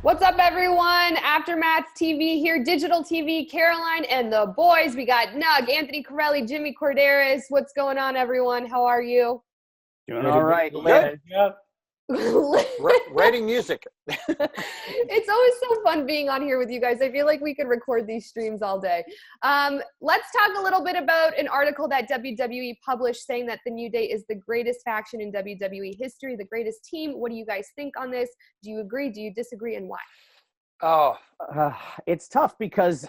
What's up, everyone? Aftermath TV here, digital TV, Caroline and the boys. We got Nug, Anthony Corelli, Jimmy Corderas. What's going on, everyone? How are you? Doing all right. Good. Yep. Writing music. It's always so fun being on here with you guys. I feel like we could record these streams all day. Let's talk a little bit about an article that WWE published saying that the New Day is the greatest faction in WWE history, the greatest team. What do you guys think on this? Do you agree? Do you disagree? And why? Oh, It's tough because,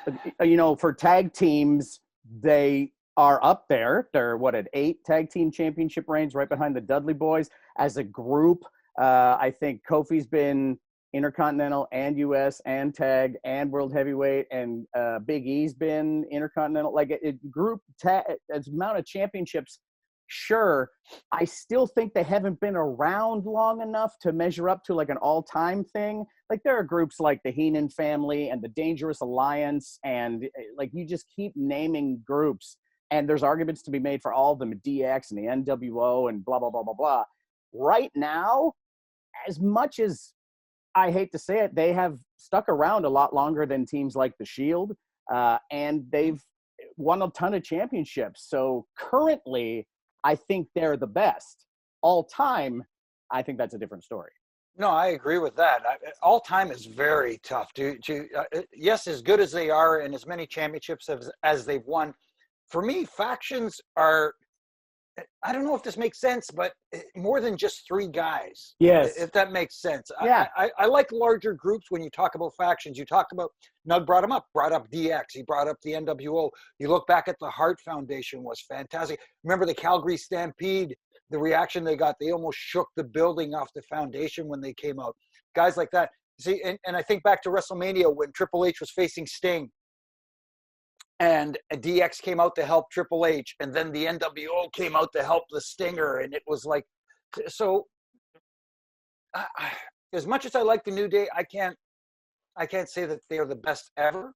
for tag teams, they are up there. They're, at 8 tag team championship reigns right behind the Dudley Boys. As a group, I think Kofi's been Intercontinental and US and tag and World Heavyweight, and Big E's been Intercontinental. Like group tag, as amount of championships, sure. I still think they haven't been around long enough to measure up to like an all-time thing. Like there are groups like the Heenan family and the Dangerous Alliance, and like you just keep naming groups, and there's arguments to be made for all of them, DX and the NWO and blah, blah, blah, blah, blah. Right now, as much as I hate to say it, they have stuck around a lot longer than teams like the Shield, and they've won a ton of championships. So currently, I think they're the best. All time, I think that's a different story. no, I agree with that. All time is very tough. Yes, as good as they are and as many championships as they've won, for me, factions are, I don't know if this makes sense, but more than just 3 guys. Yes. If that makes sense. Yeah. I like larger groups when you talk about factions. You talked about, Nug brought up DX. He brought up the NWO. You look back at the Hart Foundation was fantastic. Remember the Calgary Stampede, the reaction they got, they almost shook the building off the foundation when they came out. Guys like that. See, and I think back to WrestleMania when Triple H was facing Sting. And DX came out to help Triple H, and then the NWO came out to help the Stinger, and it was like, so. As much as I like the New Day, I can't say that they are the best ever.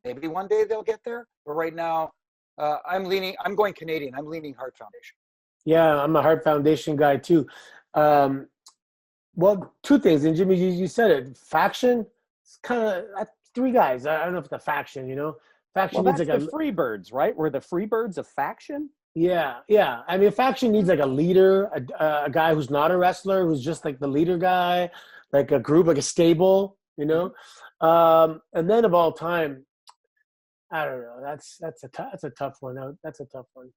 Maybe one day they'll get there, but right now, I'm going Canadian. I'm leaning Hart Foundation. Yeah, I'm a Hart Foundation guy too. Well, 2 things, and Jimmy, you said it. Faction, it's kind of 3 guys. I don't know if it's a faction, Faction Well, needs that's like the Freebirds, right? Were the Freebirds a faction? Yeah. I mean, a faction needs like a leader, a guy who's not a wrestler, who's just like the leader guy, like a group, like a stable, And then of all time, I don't know. That's a tough one. That's a tough one.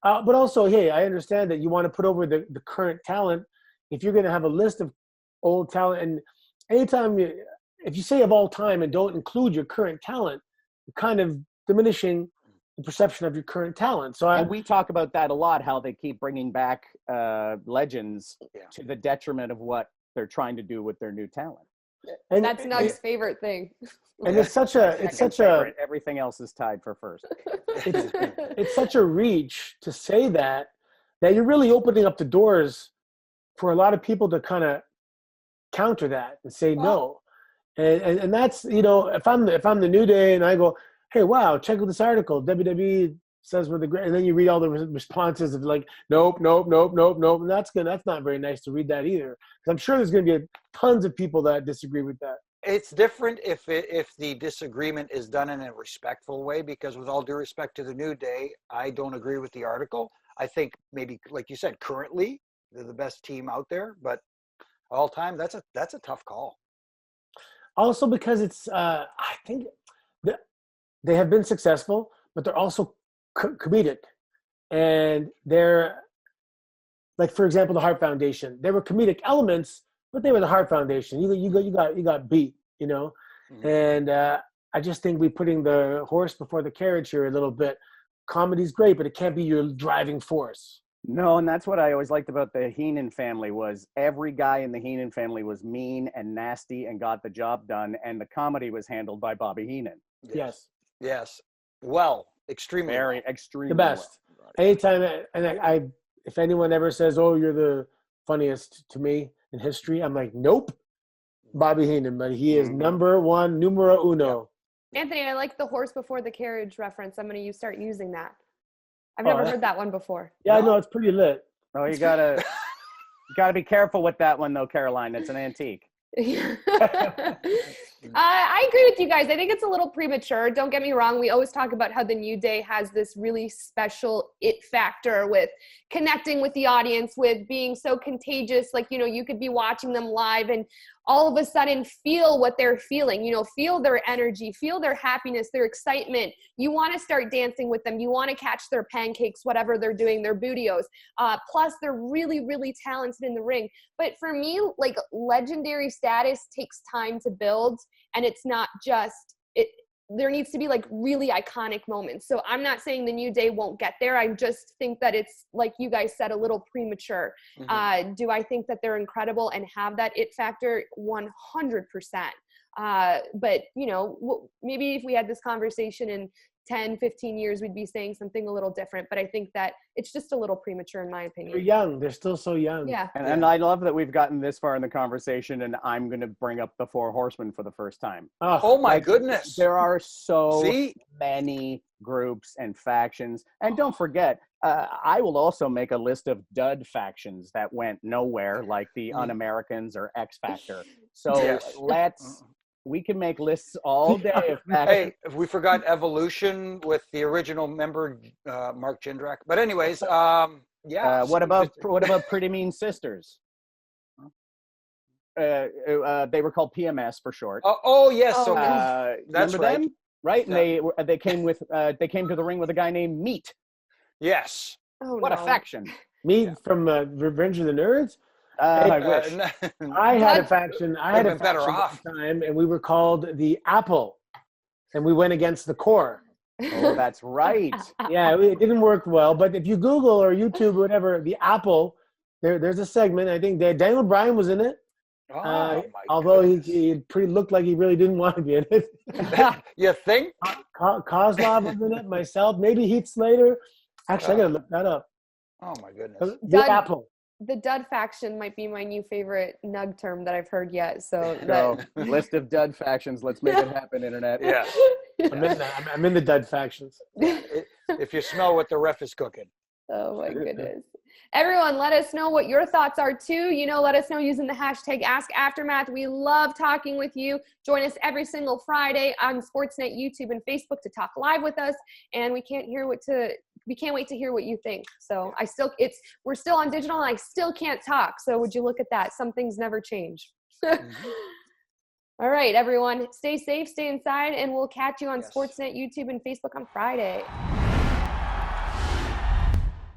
But also, hey, I understand that you want to put over the current talent. If you're going to have a list of old talent, and anytime if you say of all time and don't include your current talent, you're kind of diminishing the perception of your current talent. And we talk about that a lot, how they keep bringing back legends to the detriment of what they're trying to do with their new talent. And that's Nug's favorite thing. And it's such a everything else is tied for first. It's such a reach to say that you're really opening up the doors for a lot of people to kind of counter that and say no. And that's, if I'm the New Day and I go, hey, wow, check out this article. WWE says we're the great, and then you read all the responses of like, nope. And that's good. That's not very nice to read that either. Because I'm sure there's going to be tons of people that disagree with that. It's different if the disagreement is done in a respectful way, because with all due respect to the New Day, I don't agree with the article. I think maybe, like you said, currently they're the best team out there, but all time, that's a tough call. Also because it's, I think they have been successful, but they're also comedic. And they're, like, for example, the Hart Foundation. There were comedic elements, but they were the Hart Foundation. You got beat, Mm-hmm. And I just think we're putting the horse before the carriage here a little bit. Comedy's great, but it can't be your driving force. No, and that's what I always liked about the Heenan family was every guy in the Heenan family was mean and nasty and got the job done, and the comedy was handled by Bobby Heenan. Yes. Well, extremely the best. Well. Anytime, and I, if anyone ever says, "Oh, you're the funniest to me in history," I'm like, "Nope, Bobby Heenan, but he is number 1, numero uno." Anthony, I like the horse before the carriage reference. I'm going to start using that. I've never heard that one before. Yeah, I know, it's pretty lit. Oh, you gotta be careful with that one though, Caroline. It's an antique. I agree with you guys. I think it's a little premature. Don't get me wrong. We always talk about how the New Day has this really special it factor with connecting with the audience, with being so contagious. Like, you know, you could be watching them live and all of a sudden feel what they're feeling, you know, feel their energy, feel their happiness, their excitement. You want to start dancing with them. You want to catch their pancakes, whatever they're doing, their bootios. Plus, they're really, really talented in the ring. But for me, like, legendary status takes time to build, and it's not just it. There needs to be like really iconic moments. So I'm not saying the New Day won't get there. I just think that it's, like you guys said, a little premature. Mm-hmm. Do I think that they're incredible and have that it factor? 100%. But, you know, maybe if we had this conversation in 10, 15 years, we'd be saying something a little different. But I think that it's just a little premature, in my opinion. They're young. They're still so young. Yeah. And I love that we've gotten this far in the conversation, and I'm going to bring up the Four Horsemen for the first time. Oh my goodness. There are so many groups and factions. And don't forget, I will also make a list of dud factions that went nowhere, like the Un-Americans or X Factor. So we can make lists all day. Hey, we forgot Evolution with the original member, Mark Jindrak. But anyways, what about Pretty Mean Sisters? They were called PMS for short. Oh yes. So that's right. Them? Right? And they came to the ring with a guy named Meat. Yes. What a faction. Meat from Revenge of the Nerds? I wish. I had a faction. I had a better faction off. at the time, and we were called the Apple, and we went against the Core. Oh, that's right. Yeah, it didn't work well. But if you Google or YouTube or whatever, the Apple, there's a segment. I think Daniel Bryan was in it. Although he pretty looked like he really didn't want to be in it. You think? Kozlov was in it. Myself, maybe Heath Slater. Actually, I gotta look that up. Oh my goodness. The Apple. The dud faction might be my new favorite nug term that I've heard yet. So list of dud factions. Let's make it happen, internet. Yeah. I'm in the dud factions. If you smell what the ref is cooking. Oh my goodness. Everyone, let us know what your thoughts are too. You know, let us know using the hashtag AskAftermath. We love talking with you. Join us every single Friday on Sportsnet, YouTube, and Facebook to talk live with us. And we can't wait to hear what you think. So we're still on digital, and I still can't talk. So would you look at that? Some things never change. All right, everyone, stay safe, stay inside, and we'll catch you on Sportsnet, YouTube, and Facebook on Friday.